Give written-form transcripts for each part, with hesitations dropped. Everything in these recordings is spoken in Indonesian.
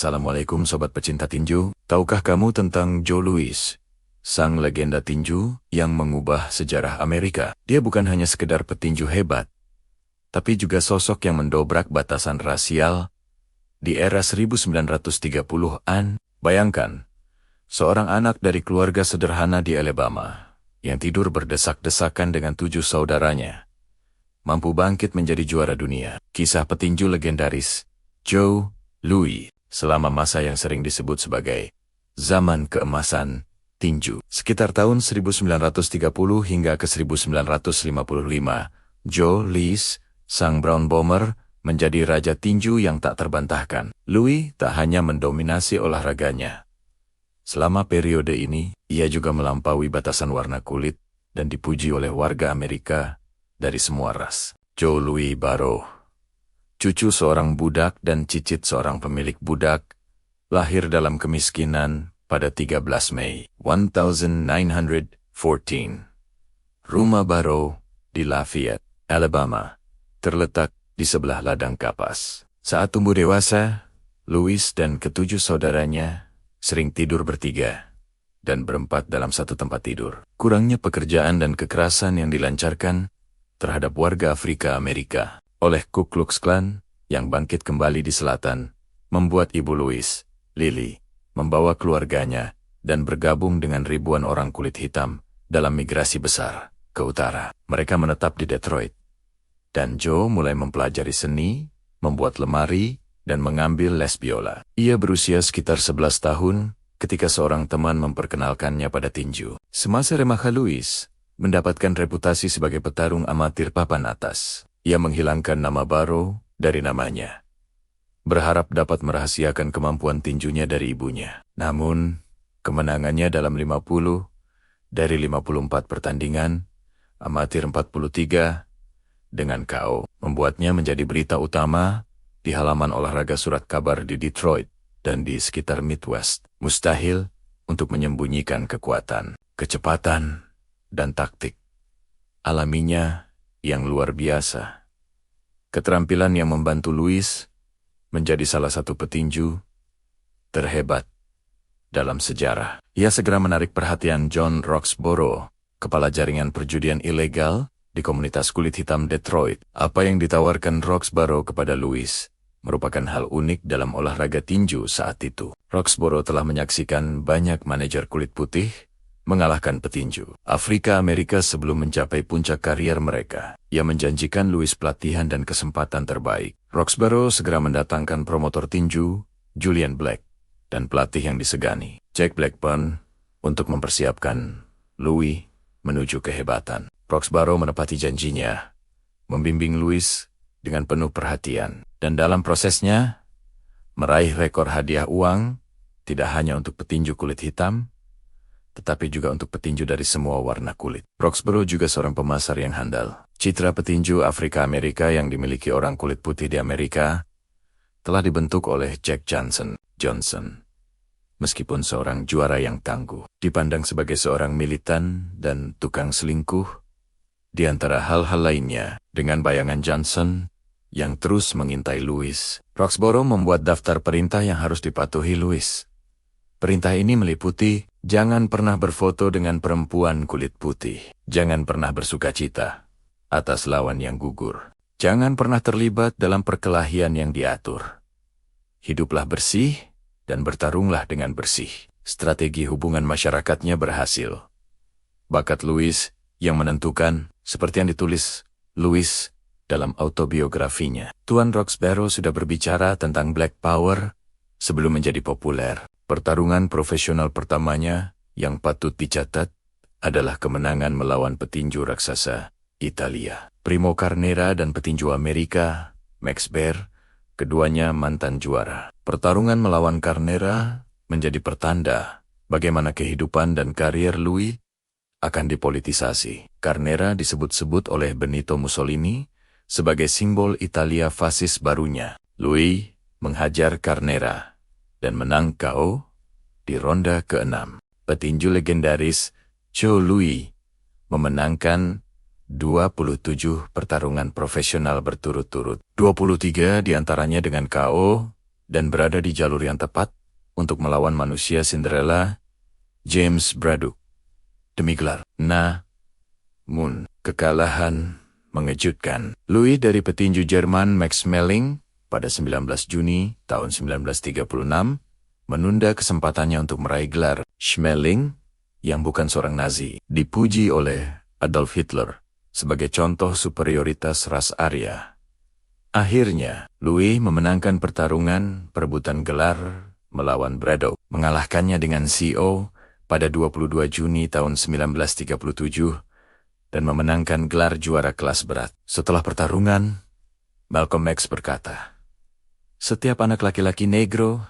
Assalamualaikum sobat pecinta tinju, tahukah kamu tentang Joe Louis, sang legenda tinju yang mengubah sejarah Amerika? Dia bukan hanya sekedar petinju hebat, tapi juga sosok yang mendobrak batasan rasial di era 1930-an. Bayangkan, seorang anak dari keluarga sederhana di Alabama yang tidur berdesak-desakan dengan 7 saudaranya, mampu bangkit menjadi juara dunia. Kisah petinju legendaris Joe Louis selama masa yang sering disebut sebagai zaman keemasan tinju. Sekitar tahun 1930 hingga ke 1955, Joe Louis, sang Brown Bomber, menjadi raja tinju yang tak terbantahkan. Louis tak hanya mendominasi olahraganya. Selama periode ini, ia juga melampaui batasan warna kulit dan dipuji oleh warga Amerika dari semua ras. Joe Louis Barrow, cucu seorang budak dan cicit seorang pemilik budak, lahir dalam kemiskinan pada 13 Mei 1914. Rumah Barrow di Lafayette, Alabama, terletak di sebelah ladang kapas. Saat tumbuh dewasa, Louis dan ketujuh saudaranya sering tidur bertiga dan berempat dalam satu tempat tidur. Kurangnya pekerjaan dan kekerasan yang dilancarkan terhadap warga Afrika Amerika oleh Ku Klux Klan yang bangkit kembali di selatan, membuat ibu Louis, Lily, membawa keluarganya dan bergabung dengan ribuan orang kulit hitam dalam migrasi besar ke utara. Mereka menetap di Detroit, dan Joe mulai mempelajari seni, membuat lemari, dan mengambil les biola. Ia berusia sekitar 11 tahun ketika seorang teman memperkenalkannya pada tinju. Semasa remaja, Louis mendapatkan reputasi sebagai petarung amatir papan atas. Ia menghilangkan nama Barrow dari namanya, berharap dapat merahasiakan kemampuan tinjunya dari ibunya. Namun, kemenangannya dalam 50 dari 54 pertandingan, amatir 43, dengan KO, membuatnya menjadi berita utama di halaman olahraga surat kabar di Detroit dan di sekitar Midwest. Mustahil untuk menyembunyikan kekuatan, kecepatan, dan taktik alaminya yang luar biasa. Keterampilan yang membantu Louis menjadi salah satu petinju terhebat dalam sejarah. Ia segera menarik perhatian John Roxborough, kepala jaringan perjudian ilegal di komunitas kulit hitam Detroit. Apa yang ditawarkan Roxborough kepada Louis merupakan hal unik dalam olahraga tinju saat itu. Roxborough telah menyaksikan banyak manajer kulit putih mengalahkan petinju Afrika Amerika sebelum mencapai puncak karier mereka. Ia menjanjikan Louis pelatihan dan kesempatan terbaik. Roxborough segera mendatangkan promotor tinju, Julian Black, dan pelatih yang disegani, Jack Blackburn, untuk mempersiapkan Louis menuju kehebatan. Roxborough menepati janjinya, membimbing Louis dengan penuh perhatian, dan dalam prosesnya meraih rekor hadiah uang tidak hanya untuk petinju kulit hitam, tetapi juga untuk petinju dari semua warna kulit. Roxborough juga seorang pemasar yang handal. Citra petinju Afrika Amerika yang dimiliki orang kulit putih di Amerika telah dibentuk oleh Jack Johnson. Meskipun seorang juara yang tangguh, dipandang sebagai seorang militan dan tukang selingkuh, di antara hal-hal lainnya, dengan bayangan Johnson yang terus mengintai Louis. Roxborough membuat daftar perintah yang harus dipatuhi Louis. Perintah ini meliputi: jangan pernah berfoto dengan perempuan kulit putih. Jangan pernah bersukacita atas lawan yang gugur. Jangan pernah terlibat dalam perkelahian yang diatur. Hiduplah bersih dan bertarunglah dengan bersih. Strategi hubungan masyarakatnya berhasil. Bakat Louis yang menentukan, seperti yang ditulis Louis dalam autobiografinya. Tuan Roxborough sudah berbicara tentang Black Power sebelum menjadi populer. Pertarungan profesional pertamanya yang patut dicatat adalah kemenangan melawan petinju raksasa Italia, Primo Carnera, dan petinju Amerika, Max Baer, keduanya mantan juara. Pertarungan melawan Carnera menjadi pertanda bagaimana kehidupan dan karier Louis akan dipolitisasi. Carnera disebut-sebut oleh Benito Mussolini sebagai simbol Italia fasis barunya. Louis menghajar Carnera dan menang KO di ronde ke-6. Petinju legendaris Joe Louis memenangkan 27 pertarungan profesional berturut-turut. 23 diantaranya dengan KO dan berada di jalur yang tepat untuk melawan manusia Cinderella, James Braddock, demi gelar. Namun, kekalahan mengejutkan. Louis dari petinju Jerman Max Schmeling pada 19 Juni tahun 1936 menunda kesempatannya untuk meraih gelar. Schmeling, yang bukan seorang Nazi, dipuji oleh Adolf Hitler sebagai contoh superioritas ras Arya. Akhirnya, Louis memenangkan pertarungan perebutan gelar melawan Braddock, mengalahkannya dengan CO pada 22 Juni tahun 1937 dan memenangkan gelar juara kelas berat. Setelah pertarungan, Malcolm X berkata, "Setiap anak laki-laki negro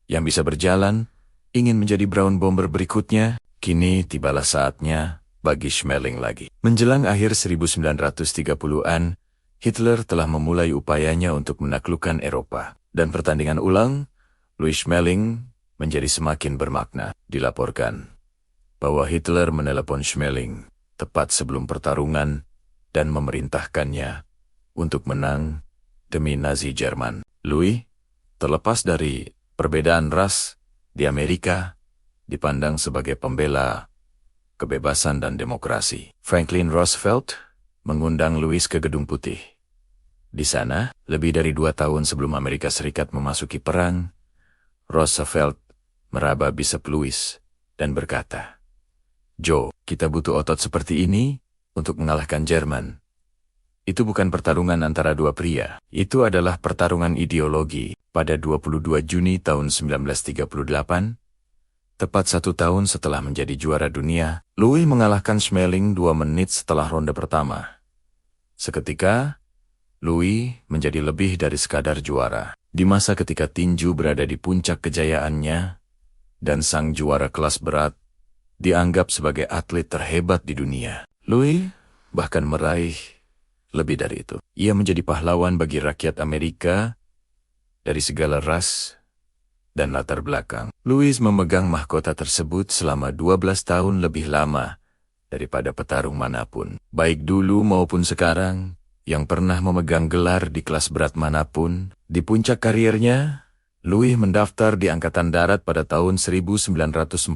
yang bisa berjalan ingin menjadi brown bomber berikutnya. Kini tibalah saatnya bagi Schmeling lagi." Menjelang akhir 1930-an, Hitler telah memulai upayanya untuk menaklukkan Eropa, dan pertandingan ulang Louis Schmeling menjadi semakin bermakna. Dilaporkan bahwa Hitler menelepon Schmeling tepat sebelum pertarungan dan memerintahkannya untuk menang demi Nazi Jerman. Louis, terlepas dari perbedaan ras di Amerika, dipandang sebagai pembela kebebasan dan demokrasi. Franklin Roosevelt mengundang Louis ke Gedung Putih. Di sana, lebih dari 2 tahun sebelum Amerika Serikat memasuki perang, Roosevelt meraba Bishop Louis dan berkata, "Joe, kita butuh otot seperti ini untuk mengalahkan Jerman. Itu bukan pertarungan antara dua pria, itu adalah pertarungan ideologi." Pada 22 Juni tahun 1938, tepat 1 tahun setelah menjadi juara dunia, Louis mengalahkan Schmeling 2 menit setelah ronde pertama. Seketika, Louis menjadi lebih dari sekadar juara. Di masa ketika tinju berada di puncak kejayaannya, dan sang juara kelas berat dianggap sebagai atlet terhebat di dunia, Louis bahkan meraih lebih dari itu. Ia menjadi pahlawan bagi rakyat Amerika dari segala ras dan latar belakang. Louis memegang mahkota tersebut selama 12 tahun lebih lama daripada petarung manapun, baik dulu maupun sekarang, yang pernah memegang gelar di kelas berat manapun. Di puncak karirnya, Louis mendaftar di Angkatan Darat pada tahun 1942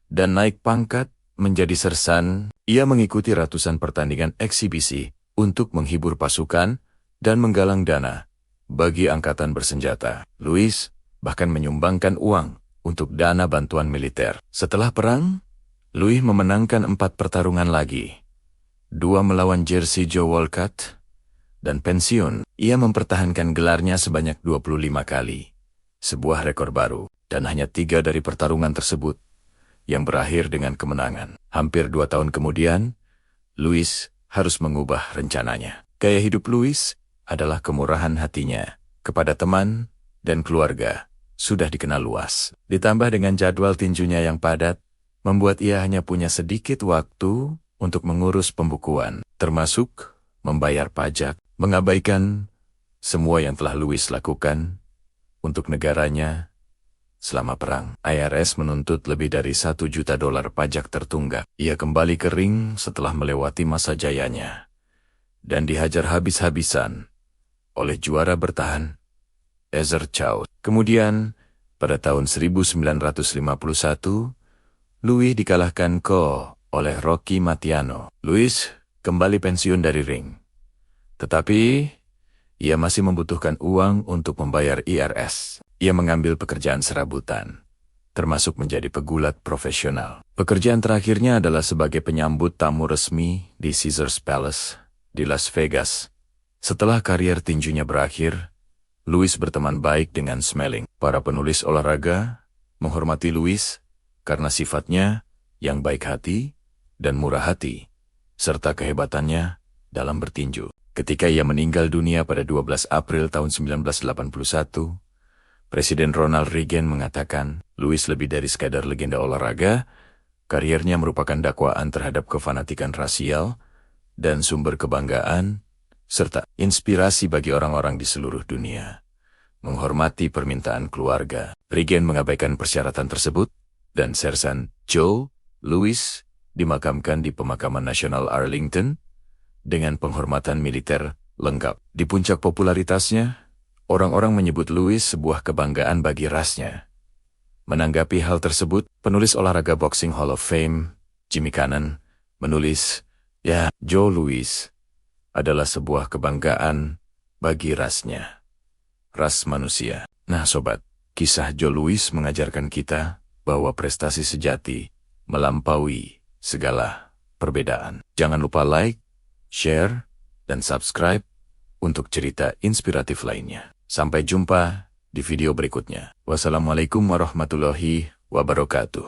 dan naik pangkat menjadi sersan. Ia mengikuti ratusan pertandingan eksibisi untuk menghibur pasukan dan menggalang dana bagi angkatan bersenjata. Louis bahkan menyumbangkan uang untuk dana bantuan militer. Setelah perang, Louis memenangkan 4 pertarungan lagi. 2 melawan Jersey Joe Walcott, dan pensiun. Ia mempertahankan gelarnya sebanyak 25 kali, sebuah rekor baru, dan hanya 3 dari pertarungan tersebut yang berakhir dengan kemenangan. Hampir 2 tahun kemudian, Louis harus mengubah rencananya. Gaya hidup Louis adalah kemurahan hatinya kepada teman dan keluarga sudah dikenal luas. Ditambah dengan jadwal tinjunya yang padat, membuat ia hanya punya sedikit waktu untuk mengurus pembukuan, termasuk membayar pajak, mengabaikan semua yang telah Louis lakukan untuk negaranya selama perang. IRS menuntut lebih dari $1 juta pajak tertunggak. Ia kembali ke ring setelah melewati masa jayanya dan dihajar habis-habisan oleh juara bertahan Ezer Chow. Kemudian, pada tahun 1951, Louis dikalahkan oleh Rocky Marciano. Louis kembali pensiun dari ring. Tetapi, ia masih membutuhkan uang untuk membayar IRS. Ia mengambil pekerjaan serabutan, termasuk menjadi pegulat profesional. Pekerjaan terakhirnya adalah sebagai penyambut tamu resmi di Caesars Palace di Las Vegas. Setelah karier tinjunya berakhir, Louis berteman baik dengan Schmeling. Para penulis olahraga menghormati Louis karena sifatnya yang baik hati dan murah hati, serta kehebatannya dalam bertinju. Ketika ia meninggal dunia pada 12 April tahun 1981, Presiden Ronald Reagan mengatakan, Louis lebih dari sekadar legenda olahraga, kariernya merupakan dakwaan terhadap kefanatikan rasial dan sumber kebanggaan, serta inspirasi bagi orang-orang di seluruh dunia. Menghormati permintaan keluarga, Reagan mengabaikan persyaratan tersebut, dan Sersan Joe Louis dimakamkan di Pemakaman Nasional Arlington dengan penghormatan militer lengkap. Di puncak popularitasnya, Orang-orang menyebut Louis sebuah kebanggaan bagi rasnya. Menanggapi hal tersebut, penulis olahraga Boxing Hall of Fame, Jimmy Cannon, menulis, "Ya, Joe Louis adalah sebuah kebanggaan bagi rasnya. Ras manusia." Nah sobat, kisah Joe Louis mengajarkan kita bahwa prestasi sejati melampaui segala perbedaan. Jangan lupa like, share, dan subscribe untuk cerita inspiratif lainnya. Sampai jumpa di video berikutnya. Wassalamualaikum warahmatullahi wabarakatuh.